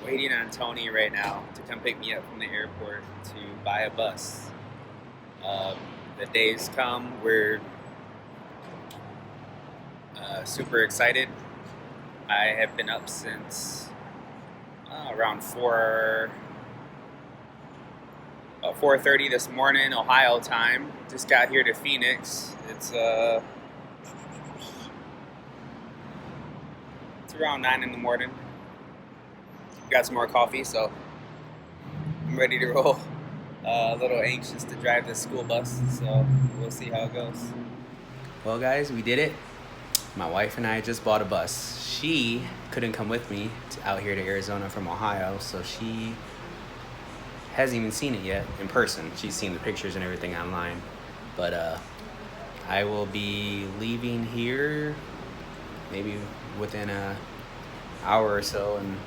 waiting on Tony right now to come pick me up from the airport to buy a bus. The day's come. We're super excited. I have been up since around 4:30 this morning, Ohio time. Just got here to Phoenix. It's around 9 in the morning. Got some more coffee, so I'm ready to roll. A little anxious to drive this school bus, so we'll see how it goes. Well, guys, we did it. My wife and I just bought a bus. She couldn't come with me out here to Arizona from Ohio, so she hasn't even seen it yet in person. She's seen the pictures and everything online. But I will be leaving here maybe within an hour or so and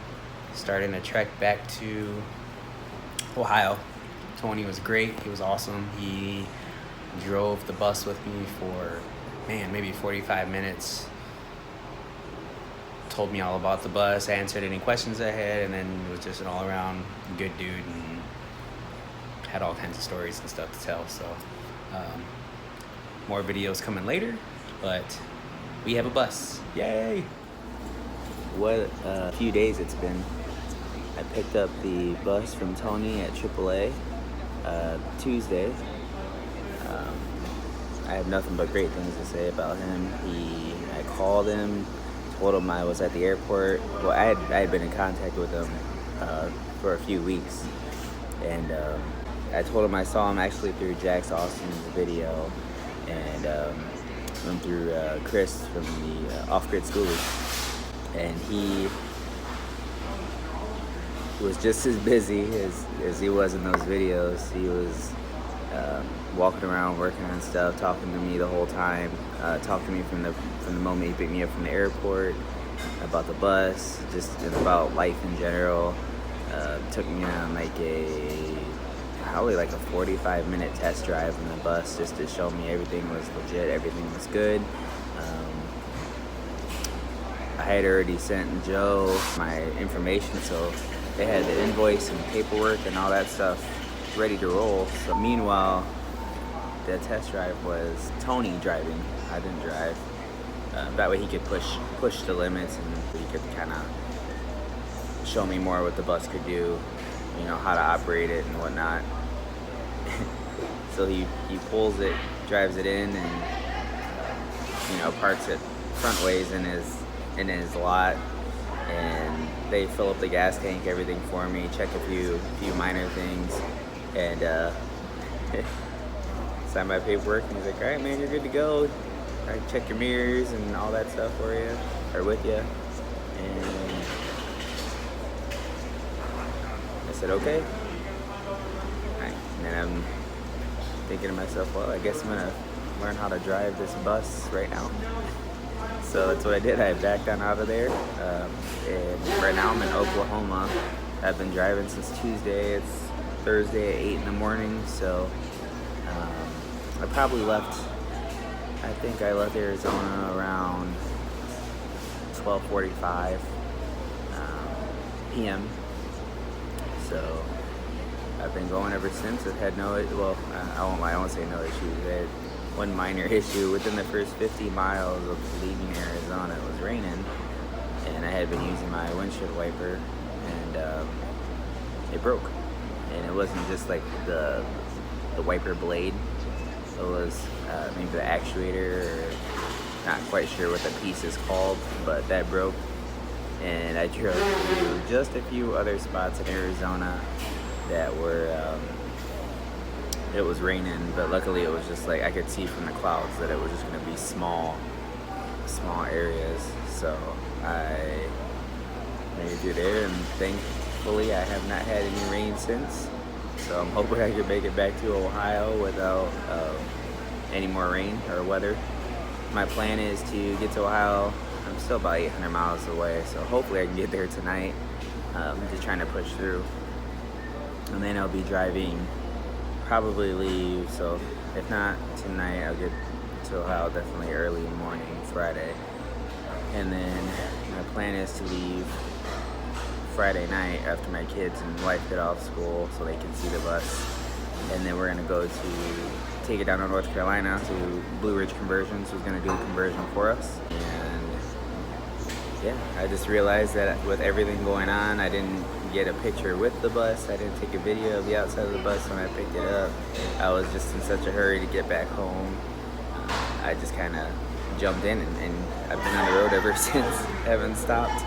starting a trek back to Ohio. Tony was great. He was awesome. He drove the bus with me for, maybe 45 minutes. Told me all about the bus, answered any questions I had, and then was just an all-around good dude and had all kinds of stories and stuff to tell. So more videos coming later, but we have a bus. Yay! What a few days it's been. I picked up the bus from Tony at AAA Tuesday. I have nothing but great things to say about him. I called him, told him I was at the airport. Well, I had been in contact with him for a few weeks, and I told him I saw him actually through Jax Austin's video, and went through Chris from the Off-Grid SKOOLIE, and he was just as busy as he was in those videos. He was walking around, working on stuff, talking to me the whole time, talking to me from the moment he picked me up from the airport, about the bus, just about life in general. Took me on probably like a 45-minute test drive in the bus just to show me everything was legit, everything was good. I had already sent Joe my information, so they had the invoice and paperwork and all that stuff ready to roll. So meanwhile, the test drive was Tony driving. I didn't drive. That way he could push the limits, and he could kind of show me more what the bus could do, how to operate it and whatnot. So he pulls it, drives it in, and parks it front ways in his lot, and they fill up the gas tank, everything for me, check a few minor things, and sign my paperwork, and he's like, all right, man, you're good to go. I check your mirrors and all that stuff for you, or with you. And I said, okay. Right. And then I'm thinking to myself, well, I guess I'm gonna learn how to drive this bus right now. So that's what I did. I backed on out of there, and right now I'm in Oklahoma. I've been driving since Tuesday. It's Thursday at 8 in the morning, so I probably I think I left Arizona around 12:45 p.m. So I've been going ever since. I've had I won't say no issues. I had one minor issue within the first 50 miles of leaving Arizona. It was raining, and I had been using my windshield wiper, and it broke. And it wasn't just like the wiper blade. It was maybe the actuator, or not quite sure what the piece is called, but that broke. And I drove through just a few other spots in Arizona that were, it was raining, but luckily it was just like, I could see from the clouds that it was just gonna be small areas. So I made it through there, and thankfully I have not had any rain since. So I'm hoping I can make it back to Ohio without any more rain or weather. My plan is to get to Ohio. I'm still about 800 miles away, so hopefully I can get there tonight. Just trying to push through. And then I'll be driving, probably leave, so if not tonight, I'll get to Ohio definitely early morning, Friday. And then my plan is to leave Friday night after my kids and wife get off school so they can see the bus. And then we're gonna go to take it down to North Carolina to Blue Ridge Conversions, who's gonna do the conversion for us. And yeah, I just realized that with everything going on, I didn't get a picture with the bus. I didn't take a video of the outside of the bus when I picked it up. I was just in such a hurry to get back home. I just kind of jumped in, and I've been on the road ever since. Haven't stopped.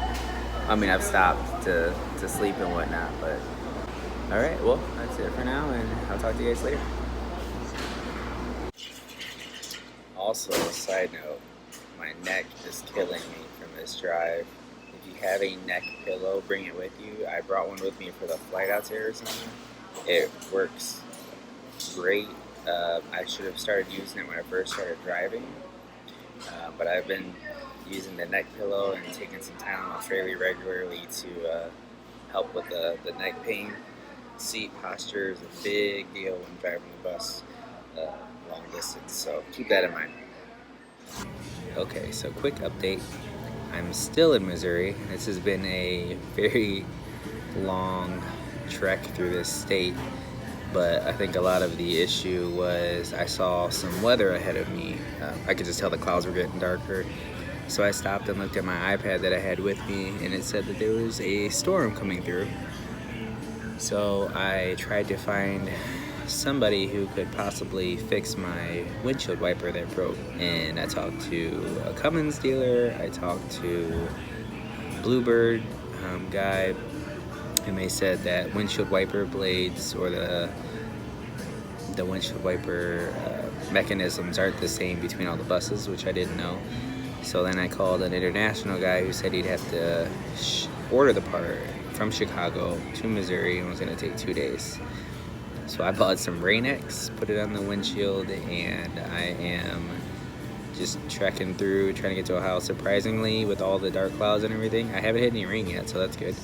I mean, I've stopped to sleep and whatnot, but all right, well, that's it for now, and I'll talk to you guys later. Also, a side note, my neck is killing me from this drive. If you have a neck pillow, bring it with you. I brought one with me for the flight out to Arizona. It works great. I should have started using it when I first started driving, but I've been using the neck pillow and taking some Tylenol fairly regularly to help with the neck pain. Seat posture is a big deal when driving the bus long distance, so keep that in mind. Okay, so quick update. I'm still in Missouri. This has been a very long trek through this state, but I think a lot of the issue was I saw some weather ahead of me. I could just tell the clouds were getting darker. So I stopped and looked at my iPad that I had with me, and it said that there was a storm coming through. So I tried to find somebody who could possibly fix my windshield wiper that broke. And I talked to a Cummins dealer, I talked to a Bluebird guy, and they said that windshield wiper blades or the windshield wiper mechanisms aren't the same between all the buses, which I didn't know. So then I called an international guy who said he'd have to order the part from Chicago to Missouri, and it was going to take 2 days. So I bought some Rain-X, put it on the windshield, and I am just trekking through, trying to get to Ohio. Surprisingly, with all the dark clouds and everything, I haven't hit any rain yet, so that's good.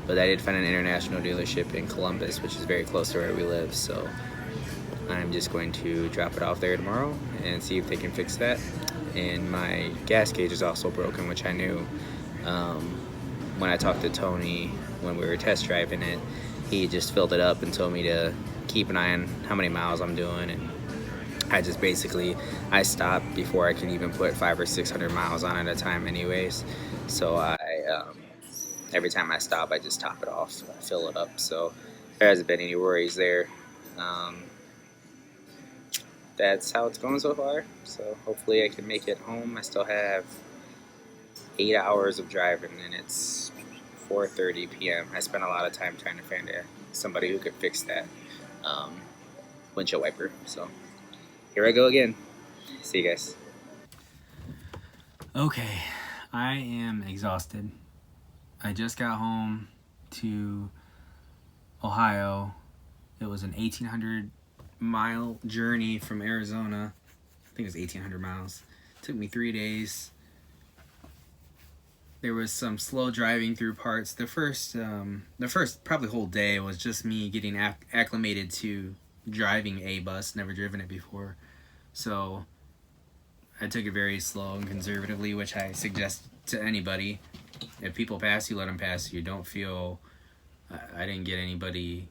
But I did find an international dealership in Columbus, which is very close to where we live, so I'm just going to drop it off there tomorrow and see if they can fix that. And my gas gauge is also broken, which I knew. When I talked to Tony when we were test driving it, he just filled it up and told me to keep an eye on how many miles I'm doing, and I just basically, I stopped before I can even put 500 or 600 miles on at a time anyways. So every time I stop, I just top it off, fill it up. So there hasn't been any worries there. That's how it's going so far. So hopefully I can make it home. I still have 8 hours of driving, and it's 4:30 p.m. I spent a lot of time trying to find somebody who could fix that windshield wiper. So here I go again. See you guys. Okay, I am exhausted. I just got home to Ohio. It was an 1,800-mile journey from Arizona. I think it was 1,800 miles. It took me 3 days. There was some slow driving through parts. The first probably whole day was just me getting acclimated to driving a bus. Never driven it before, so I took it very slow and conservatively, which I suggest to anybody. If people pass you, let them pass you. Don't feel. I didn't get anybody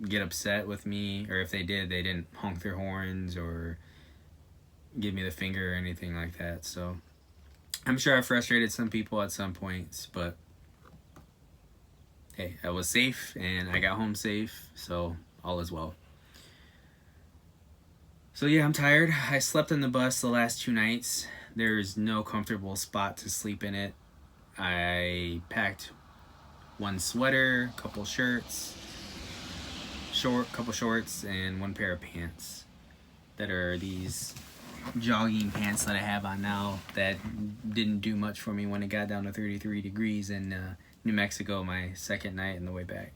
get upset with me, or if they did, they didn't honk their horns or give me the finger or anything like that. So I'm sure I frustrated some people at some points, but hey, I was safe and I got home safe, so all is well. So yeah, I'm tired. I slept in the bus the last 2 nights. There's no comfortable spot to sleep in it. I packed 1 sweater, couple shirts, couple shorts, and 1 pair of pants that are these jogging pants that I have on now that didn't do much for me when it got down to 33 degrees in New Mexico my second night on the way back.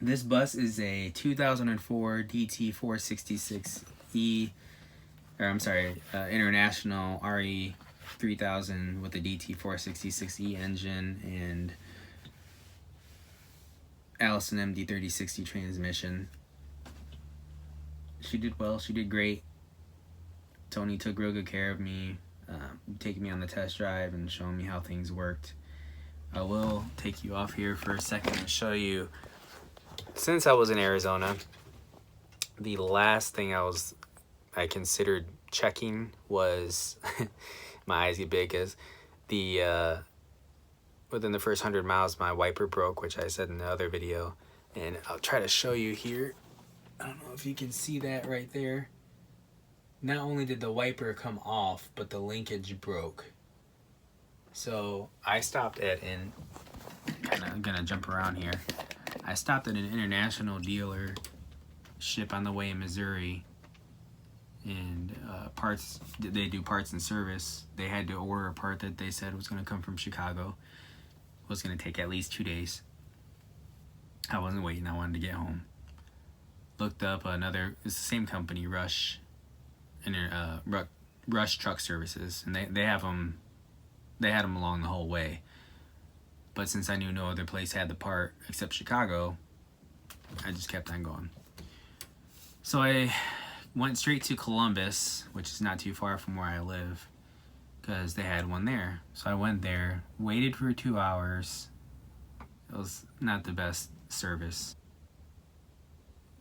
This bus is a 2004 DT466E, or I'm sorry, International RE 3000 with the DT466E engine and Allison MD3060 transmission. She did well. She did great. Tony took real good care of me. taking me on the test drive and showing me how things worked. I will take you off here for a second and show you. Since I was in Arizona, the last thing I considered checking was my eyes get big, because within the first 100 miles my wiper broke, which I said in the other video, and I'll try to show you here. I don't know if you can see that right there. Not only did the wiper come off, but the linkage broke. So I stopped at, and kind of gonna jump around here, I stopped at an international dealer ship on the way in Missouri, and they do parts and service. They had to order a part that they said was going to come from Chicago. It was going to take at least 2 days. I wasn't waiting, I wanted to get home. Looked up another, it's the same company, Rush Truck Services, and they have them. They had them along the whole way. But since I knew no other place had the part except Chicago, I just kept on going. So I went straight to Columbus, which is not too far from where I live, because they had one there. So I went there, waited for 2 hours. It was not the best service.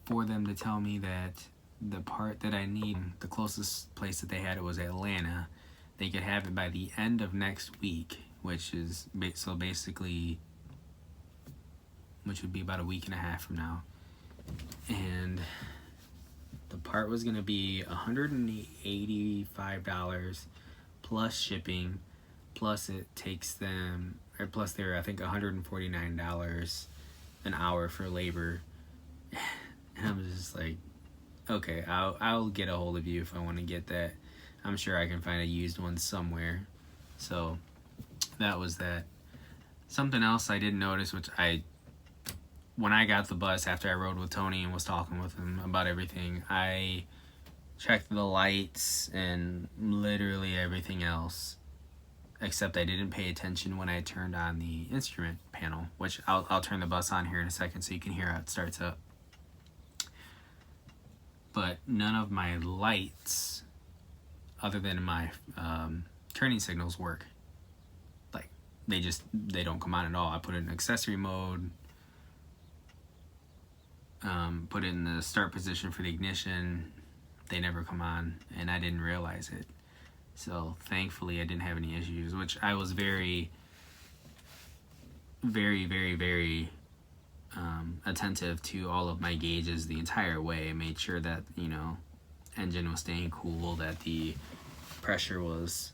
For them to tell me that the part that I need, the closest place that they had it was Atlanta. They could have it by the end of next week, which is so basically, which would be about a week and a half from now. And the part was going to be $185 plus shipping, plus it takes them, or plus they're, I think, $149 an hour for labor. And I was just like, okay, I'll get a hold of you if I want to get that. I'm sure I can find a used one somewhere. So that was that. Something else I didn't notice, which when I got the bus after I rode with Tony and was talking with him about everything, I checked the lights and literally everything else, except I didn't pay attention when I turned on the instrument panel, which I'll turn the bus on here in a second so you can hear how it starts up. But none of my lights, other than my turning signals, work. Like, they don't come on at all. I put it in accessory mode, put it in the start position for the ignition, they never come on, and I didn't realize it. So thankfully I didn't have any issues, which I was very, very, very, very attentive to all of my gauges the entire way. I made sure that, engine was staying cool, that the pressure was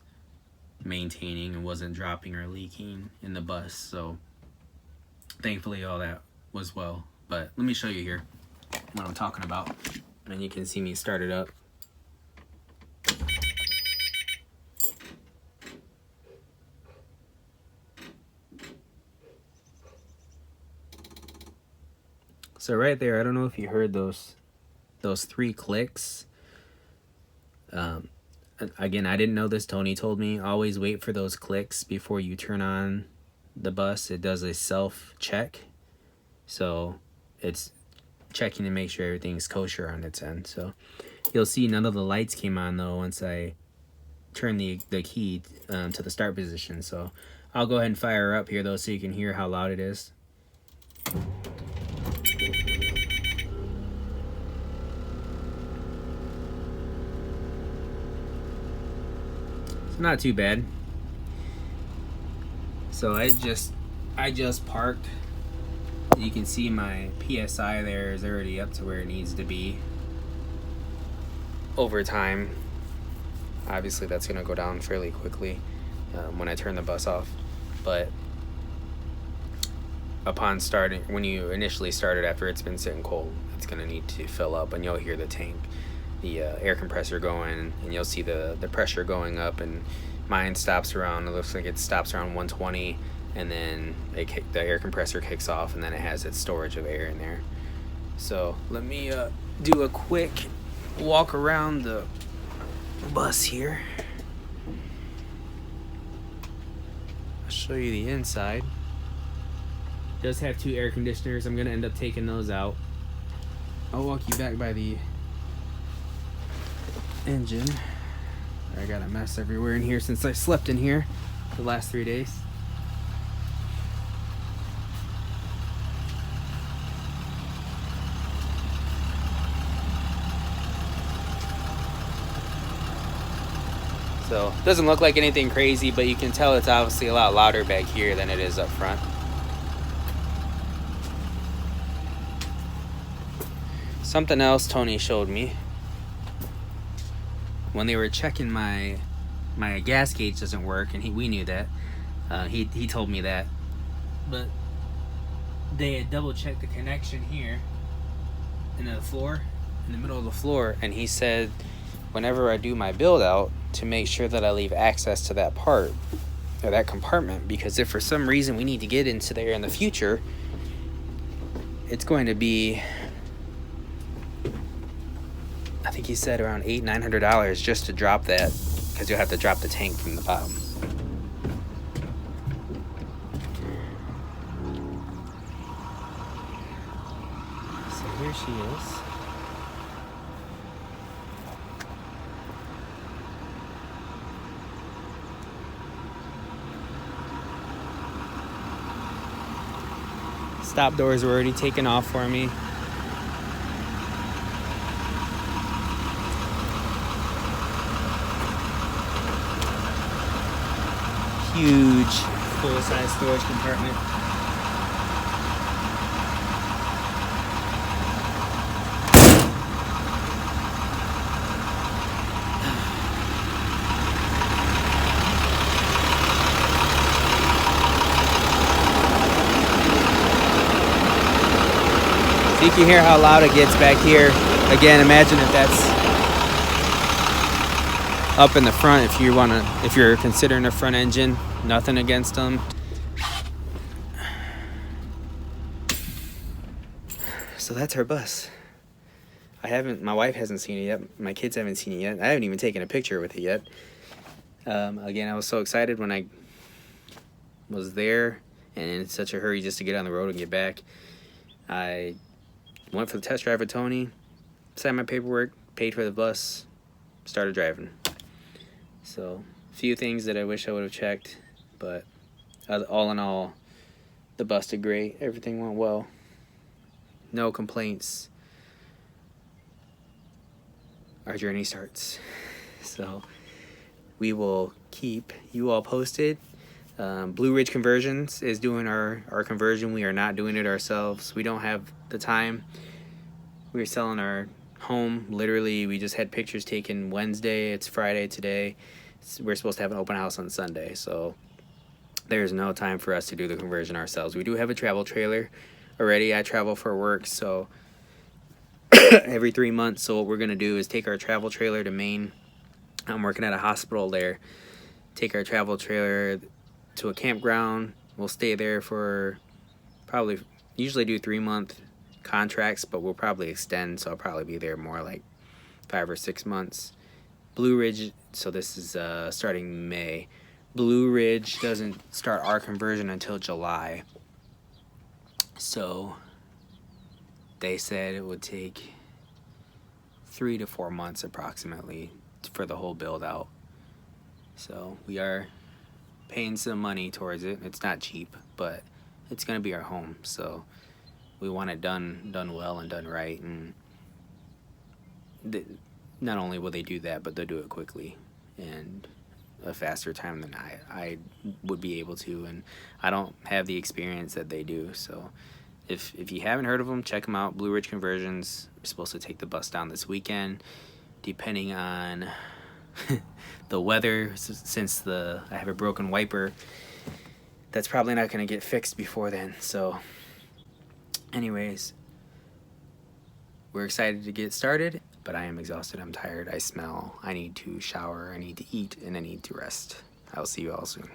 maintaining and wasn't dropping or leaking in the bus. So thankfully all that was well. But let me show you here what I'm talking about, and you can see me start it up. So right there, I don't know if you heard those 3 clicks. Again, I didn't know this. Tony told me always wait for those clicks before you turn on the bus. It does a self-check, so it's checking to make sure everything's kosher on its end. So you'll see none of the lights came on though once I turned the key to the start position. So I'll go ahead and fire her up here though so you can hear how loud it is. It's not too bad. So I just parked. You can see my PSI there is already up to where it needs to be. Over time, obviously that's going to go down fairly quickly when I turn the bus off. But upon starting, when you initially start it after it's been sitting cold, it's going to need to fill up, and you'll hear the tank, the air compressor going, and you'll see the pressure going up, and mine stops around, it looks like it stops around 120, and then the air compressor kicks off, and then it has its storage of air in there. So let me do a quick walk around the bus here. I'll show you the inside. It does have 2 air conditioners. I'm gonna end up taking those out. I'll walk you back by the engine. I got a mess everywhere in here since I slept in here the last 3 days. So, doesn't look like anything crazy, but you can tell it's obviously a lot louder back here than it is up front. Something else Tony showed me. When they were checking my gas gauge doesn't work, and we knew that. He told me that. But they had double checked the connection here in the floor, in the middle of the floor, and he said whenever I do my build out to make sure that I leave access to that part or that compartment, because if for some reason we need to get into there in the future, it's going to be, I think he said around $800-900 just to drop that, because you'll have to drop the tank from the bottom. So here she is. Stop doors were already taken off for me. Huge full-size storage compartment. So you can hear how loud it gets back here. Again, imagine if that's up in the front, if you're considering a front engine. Nothing against them. So that's our bus. My wife hasn't seen it yet. My kids haven't seen it yet. I haven't even taken a picture with it yet. Again, I was so excited when I was there and in such a hurry just to get on the road and get back. I went for the test drive with Tony, signed my paperwork, paid for the bus, started driving. So, a few things that I wish I would have checked, but all in all, the bus did great. Everything went well. No complaints. Our journey starts. So, we will keep you all posted. Blue Ridge Conversions is doing our conversion. We are not doing it ourselves. We don't have the time. We're selling our home. Literally, we just had pictures taken Wednesday. It's Friday today. We're supposed to have an open house on Sunday. So there's no time for us to do the conversion ourselves. We do have a travel trailer already. I travel for work, so every 3 months. So what we're going to do is take our travel trailer to Maine. I'm working at a hospital there. Take our travel trailer to a campground. We'll stay there for usually do 3-month contracts, but we'll probably extend, so I'll probably be there more like 5 or 6 months. Blue Ridge, so this is starting May. Blue Ridge doesn't start our conversion until July. So they said it would take 3 to 4 months approximately for the whole build out. So we are paying some money towards it. It's not cheap, but it's gonna be our home. So we want it done well and done right. And not only will they do that, but they'll do it quickly and a faster time than I would be able to. And I don't have the experience that they do. So if you haven't heard of them, check them out. Blue Ridge Conversions. We're supposed to take the bus down this weekend, depending on the weather. Since I have a broken wiper, that's probably not going to get fixed before then. So anyways, we're excited to get started, but I am exhausted. I'm tired. I smell. I need to shower. I need to eat, and I need to rest. I'll see you all soon.